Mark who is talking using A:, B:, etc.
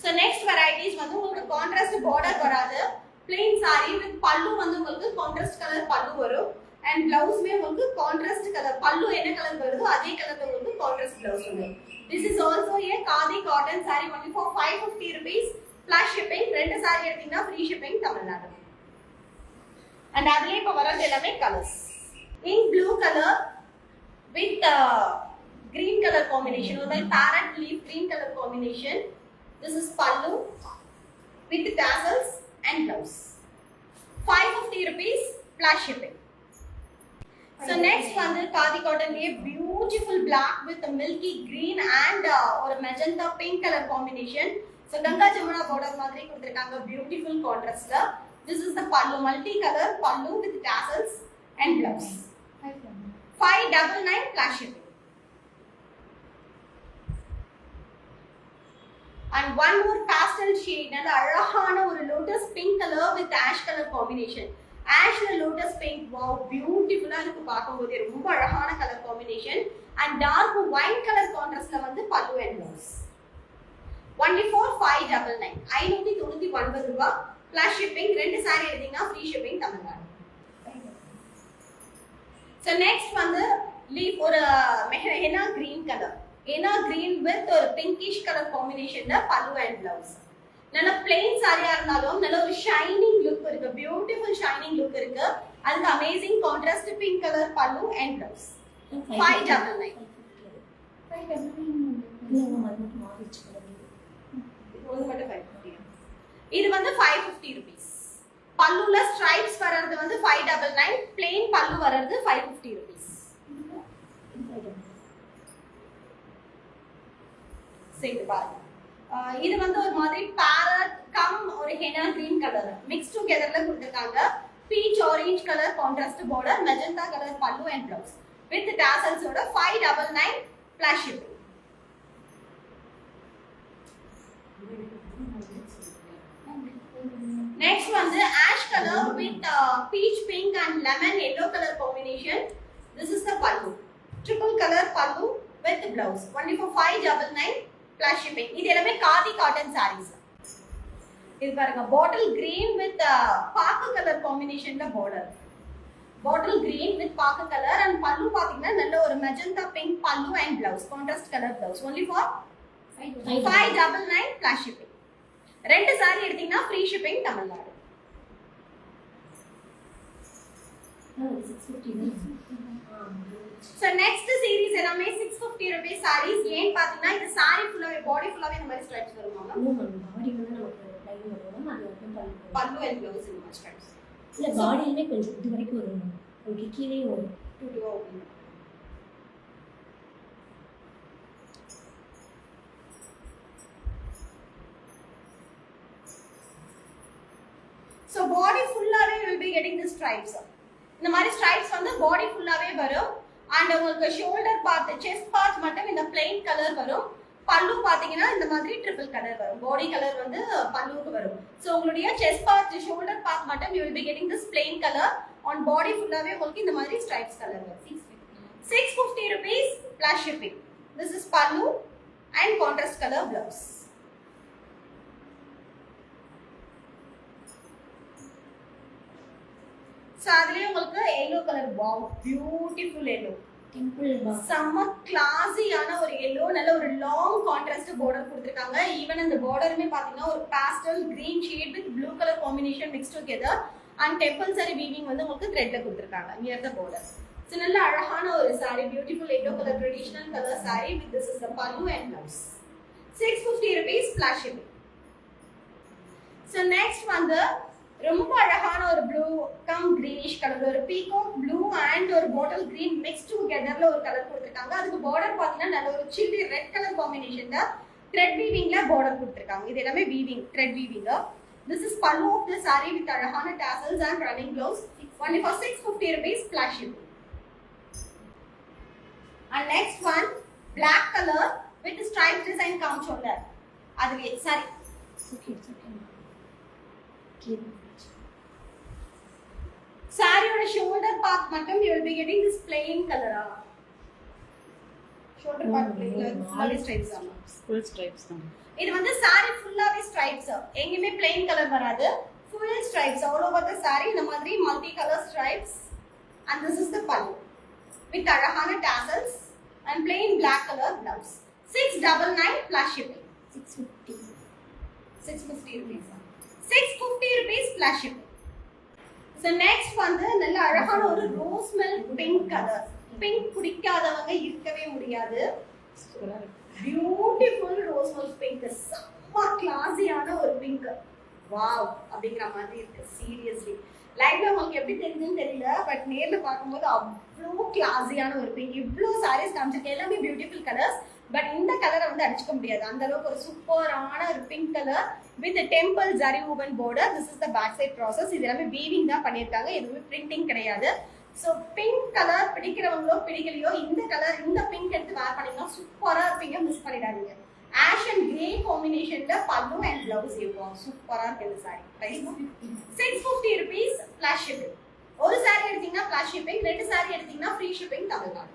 A: So next varieties வந்து உங்களுக்கு contrast border வராது. Plain saree with pallu வந்து உங்களுக்கு contrast color pallu வரும். And blouse மே உங்களுக்கு contrast color pallu என்ன கலர் வருதோ அதே கலர்ல உங்களுக்கு contrast blouse வரும். This is also a khadi cotton saree only for 550 rupees plus shipping. ரெண்டு saree எடுத்தீங்கன்னா free shipping தமிழ்நாடு. And அதுலயே இப்ப வரது எல்லாமே colors. In blue color with green color combination or the parrot leaf green color combination. This is pallu with tassels and blouse. 550 rupees plus shipping. So next one is khadi cotton a beautiful black with a milky green and or a magenta pink color combination. So Ganga Jamuna border madri kuduthirukanga beautiful contrast la. This is the pallu multi color pallu with tassels and blouse. 599 plus shipping. And one more pastel shade and அழகான ஒரு lotus pink color with ash color combination. Ash and lotus pink, wow, beautiful ஆ இருக்கு பாக்கும்போது ரொம்ப அழகான color combination. And dark wine color contrast ல வந்து pallu and blouse. Only for 599. 599 ரூபாய் plus shipping. ரெண்டு saree எடுத்தீங்கன்னா free shipping Tamil Nadu. So next வந்து leaf ஒரு henna green color. henna green with ஒரு pinkish color combination ல pallu and blouse. நல்ல plain saree இருந்தாலும் நல்ல ஒரு shining look இருக்கு, beautiful shining look இருக்கு. அதுக்கு amazing contrast pink color pallu and blouse. 599. இது வந்து 550 rupees. palluல stripes வரது வந்து 599, plain pallu வரது 550 rupees. செய்து பாருங்க. இது வந்து ஒரு மாதிரி parrot கம் ஒரு henna green கலர் mix togetherல கொடுத்திருக்காங்க. peach orange color contrast border, magenta color pallu and blouse with tassels ஓட 599 plus shipping. Next one the ash color with peach pink and lemon yellow color combination. This is the pallu. Triple color pallu with blouse. Only for 599 plus shipping. இது எல்லாமே khadi cotton sarees. இது பாருங்க bottle green with பாக்கு colour combination ல border. Bottle green with பாக்கு colour and pallu பாத்தீங்கன்னா நல்ல ஒரு magenta pink pallu and blouse, contrast color blouse. Only for 599 plus shipping. ரெண்டு saree எடுத்தீங்கன்னா free shipping Tamil Nadu. So next series எல்லாமே 650 rupees sarees. ஏன் பாத்தீங்கன்னா இந்த saree ஃபுல்லாவே பாடி ஃபுல்லாவே இந்த மாதிரி ஸ்ட்ரைப்ஸ் வருமாங்க.
B: பாடி வந்து நமக்கு லைன் வரும், அது வந்து
A: pallu and blouse இந்த மாதிரி ஸ்ட்ரைப்ஸ்.
B: இல்ல பாடியிலே கொஞ்சம் இது வரைக்கும் வரும், உங்களுக்கு கீழே வரும்.
A: So body fullaவே will be getting the stripes. இந்த மாதிரி stripes வந்து body fullaவே வரும். And உங்களுக்கு shoulder part, chest part மட்டும் இந்த plain color வரும். pallu பாத்தீங்கன்னா இந்த மாதிரி triple color வரும். body color வந்து palluக்கு வரும். So உங்களுடைய chest part, shoulder part மட்டும் you will be getting this plain color. On body fullaவே உங்களுக்கு இந்த மாதிரி stripes color வரும். 650 rupees plus shipping. This is pallu and contrast color blouse. So அதுலயே உங்களுக்கு yellow color, wow, beautiful yellow.
B: Temple பா.
A: செம்ம கிளாஸியான ஒரு yellow, நல்ல ஒரு long contrast border கொடுத்திருக்காங்க. ஈவன் அந்த borderமே பாத்தீங்கன்னா ஒரு pastel green shade with blue color combination mixed together and temple saree weaving வந்து உங்களுக்கு threadல கொடுத்திருக்காங்க near the border. So நல்ல அழகான ஒரு saree, beautiful yellow color traditional color saree with this is the pallu and blouse. 650 rupees plus shipping. So next வந்து ரொம்ப அழகான ஒரு blue கம் greenish color, ஒரு peacock blue and ஒரு bottle green mixed togetherல ஒரு கலர் கொடுத்திருக்காங்க. அதுக்கு border பாத்தீங்கன்னா நல்ல ஒரு chilli red color combination ல thread weavingல border கொடுத்திருக்காங்க. இது எல்லாமே weaving, thread weaving. This is pallu of the saree with அழகான tassels and running blouse. Only for 650 rupees plus shipping. And next one black color with striped design come shoulder. அதுவே saree.
B: Okay okay.
A: Saree on shoulder part மட்டும் you will be getting this plain color. Shoulder part பிளேன்ல ஃபுல்லாவே stripes ஆமா.
C: Full stripes தான்.
A: இது வந்து saree ஃபுல்லாவே stripes. எங்கயுமே plain கலர் வராது. full stripes all over the saree. இந்த மாதிரி multi color stripes. And this is the pallu with அழகான tassels and plain black color blouse. 699 plus shipping.
B: 650.
A: 650 rupees. 650 rupees plus shipping. So next வந்து நல்ல அழகான ஒரு rose milk pink colour. Pink பிடிக்காதவங்க இருக்கவே முடியாது.
C: சூப்பரா இருக்கு.
A: Beautiful rose milk pink. செம்ம கிளாஸியான ஒரு பிங்க். வாவ் அப்படிங்கிற மாதிரி இருக்கு. சீரியஸ்லி லைவ்ல உங்களுக்கு எப்படி தெரியுதுன்னு தெரியல, பட் நேர்ல பார்க்கும்போது அவ்வளோ கிளாஸியான ஒரு பிங்க். இவ்வளோ சாரீஸ் காமிச்சிருக்கேன், எல்லாமே பியூட்டிஃபுல் கலர்ஸ். பட் இந்த கலரை வந்து அடிச்சுக்க முடியாது. அந்த அளவுக்கு ஒரு சூப்பரான ஒரு pink colour with temple zari woven border. This is the back side process. இது எல்லாமே வீவிங் தான் பண்ணியிருக்காங்க, எதுவுமே பிரிண்டிங் கிடையாது. ஸோ பிங்க் கலர் பிடிக்கிறவங்களோ பிடிக்கலையோ இந்த கலர் இந்த பிங்க் எடுத்து வேர் பண்ணீங்கன்னா சூப்பரா இருப்பீங்க. மிஸ் பண்ணிடாதீங்க. ஆஷ் அண்ட் கிரே காம்பினேஷன்ல பல்லு அண்ட் பிளவுஸ் இருக்கும். சூப்பரா இருக்கு இந்த sari. Price 650 rupees plus shipping. ஒரு சாரி எடுத்தீங்கன்னா plus shipping, ரெண்டு சாரி எடுத்தீங்கன்னா ஃப்ரீ ஷிப்பிங் தமிழ்நாடு.